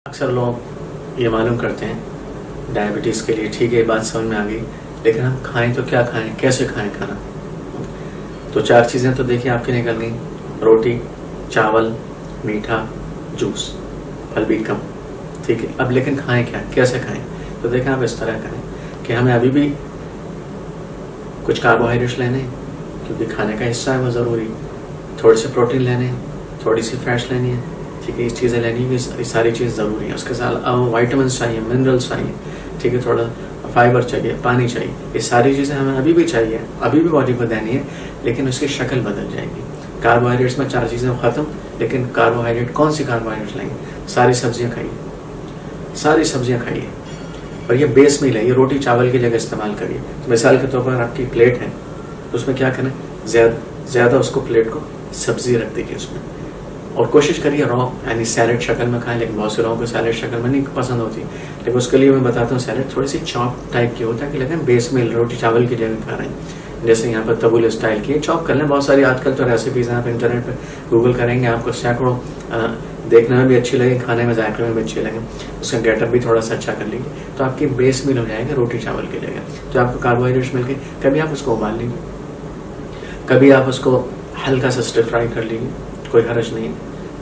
अक्सर लोग ये मालूम करते हैं डायबिटीज़ के लिए ठीक है, ये बात समझ में आ गई, लेकिन हम खाएं तो क्या खाएं, कैसे खाएं खाना। तो चार चीज़ें तो देखिए आपकी निकल गई, रोटी, चावल, मीठा, जूस, फल भी कम, ठीक है। अब लेकिन खाएं क्या, कैसे खाएं? तो देखें आप इस तरह करें कि हमें अभी भी कुछ कार्बोहाइड्रेट्स लेने हैं क्योंकि खाने का हिस्सा है वो ज़रूरी, थोड़े से प्रोटीन लेने हैं, थोड़ी सी फैट्स लेनी है, ठीक है, ये चीज़ें लेनी है, ये सारी चीज़ ज़रूरी है। उसके साथ वाइटामिन चाहिए, मिनरल्स चाहिए, ठीक है, थोड़ा फाइबर चाहिए, पानी चाहिए, ये सारी चीज़ें हमें अभी भी चाहिए, अभी भी बॉडी को देनी है, लेकिन उसकी शक्ल बदल जाएगी। कार्बोहाइड्रेट्स में चार चीज़ें ख़त्म, लेकिन कार्बोहाइड्रेट कौन सी कार्बोहाइड्रेट्स लेंगे? सारी सब्जियाँ खाइए, सारी सब्जियाँ खाइए, और ये बेस मील है, ये रोटी चावल की जगह इस्तेमाल करिए। तो मिसाल के तौर पर आपकी प्लेट है तो उसमें क्या करें, ज़्यादा उसको प्लेट को सब्जी रख दीजिए उसमें, और कोशिश करिए रॉ यानी सैलेड शक्ल में खाएं, लेकिन बहुत से लोगों को सैलेड शक्ल में नहीं पसंद होती, लेकिन उसके लिए मैं बताता हूँ सैलेड थोड़ी सी चॉप टाइप की होता है कि लेकिन बेस मील रोटी चावल की जगह खा रहे हैं। जैसे यहाँ पर तबूल स्टाइल की चॉप कर लें, बहुत सारी आजकल तो रेसिपीज़ हैं, आप इंटरनेट पर गूगल करेंगे आपको सैकड़ों देखने में भी अच्छी लगे, खाने में जायके में भी अच्छी लगे, उसका गेटअप भी थोड़ा सा अच्छा कर लीजिए तो आपकी बेस मील हो जाएगा रोटी चावल की जगह। तो आपको कार्बोहाइड्रेट्स मिल गए, कभी आप उसको उबाल लीजिए, कभी आप उसको हल्का सा स्टिर फ्राई कर लीजिए, कोई हर्ज नहीं,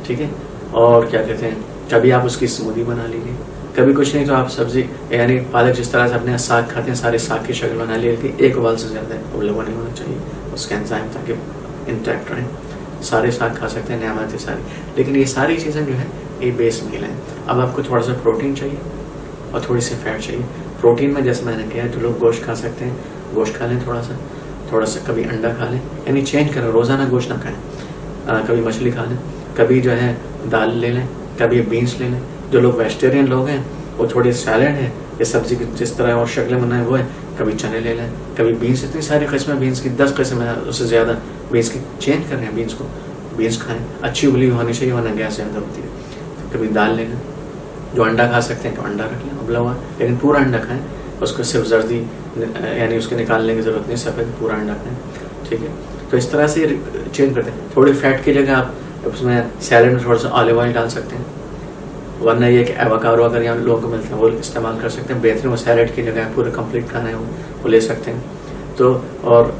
ठीक है। और क्या कहते हैं, कभी आप उसकी स्मूदी बना लीजिए, कभी कुछ नहीं तो आप सब्जी यानी पालक जिस तरह से अपने साग खाते हैं सारे साग की शक्ल बना लीजिए कि एक उबाल से ज़्यादा उबला हुआ नहीं होना चाहिए उसके एंजाइम, ताकि इंटैक्ट रहें। सारे साग खा सकते हैं, नेमत है सारी, लेकिन ये सारी चीज़ें जो है ये बेस मील हैं। अब आपको थोड़ा सा प्रोटीन चाहिए और थोड़ी सी फैट चाहिए। प्रोटीन में जैसे मैंने किया, जो लोग गोश्त खा सकते हैं गोश्त खा लें, थोड़ा सा कभी अंडा खा लें, यानी चेंज करें, रोज़ाना गोश्त ना खाएं, कभी मछली खा लें, कभी जो है दाल ले लें, कभी बीन्स ले लें। जो लोग वेजिटेरियन लोग हैं वो थोड़ी सैलड है, ये सब्जी की जिस तरह और शक्ल बनाए वो है, कभी चने ले लें, कभी बीन्स, इतनी सारी किस्में बीन्स की, 10 किस्में उससे ज़्यादा बीन्स की, चेंज कर रहे हैं बीन्स को, बीन्स खाएं, अच्छी उबली होनी चाहिए वरना गैस ज़्यादा होती है। कभी दाल ले लें, जो अंडा खा सकते हैं तो अंडा रख लें उबला हुआ, लेकिन पूरा अंडा खाएं, उसको सिर्फ जर्दी यानी उसके निकालने की ज़रूरत नहीं, सफ़ेद पूरा अंडा खाएं, ठीक है। तो इस तरह से चेंज करते हैं। थोड़ी फैट की जगह आप उसमें सैलेड में थोड़ा सा ऑलिव ऑयल डाल सकते हैं, वरना ये कि एवोकाडो अगर यहाँ लोगों को मिलते हैं वो इस्तेमाल कर सकते हैं, बेहतरीन वो सैलेड की जगह पूरे कंप्लीट खाना है वो ले सकते हैं। तो और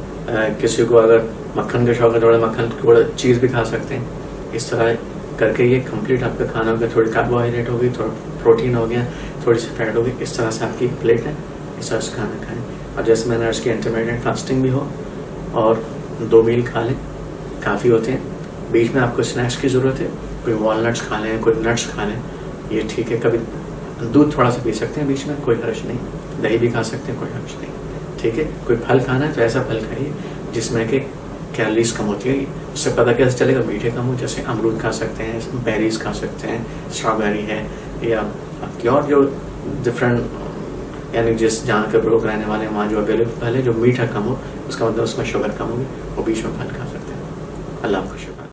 किसी को अगर मक्खन का शौक है, थोड़ा मक्खन थोड़ा चीज़ भी खा सकते हैं। इस तरह करके ये कंप्लीट आपका खाना हो गया, थोड़ी कार्बोहाइड्रेट होगी, थोड़ा प्रोटीन हो गया, थोड़ी सी फैट होगी, इस तरह से आपकी प्लेट है, इस तरह से खाना खाएँ। और जैसे मैंने अर्ज़ किया इंटरमीडिएट फास्टिंग भी हो और 2 मील खा लें, काफ़ी होते हैं। बीच में आपको स्नैक्स की ज़रूरत है, कोई वॉलनट्स खा लें, कोई नट्स खा लें, ये ठीक है। कभी दूध थोड़ा सा पी सकते हैं बीच में, कोई हर्ज नहीं, दही भी खा सकते हैं, कोई हर्ज नहीं, ठीक है। कोई फल खाना है तो ऐसा फल खाइए जिसमें कि कैलोरीज कम होती है, उससे पता कैसे चलेगा मीठे कम हो, जैसे अमरूद खा सकते हैं, बेरीज खा सकते हैं, स्ट्रॉबेरी है, या आपकी और जो डिफरेंट यानी जिस जहाँ के लोग रहने वाले हैं वहाँ जो अवेलेबल है, जो मीठा कम हो, उसका मतलब उसमें शुगर कम होगी, वो बीच में फल खा सकते हैं। अल्लाह आपको शुक्रिया।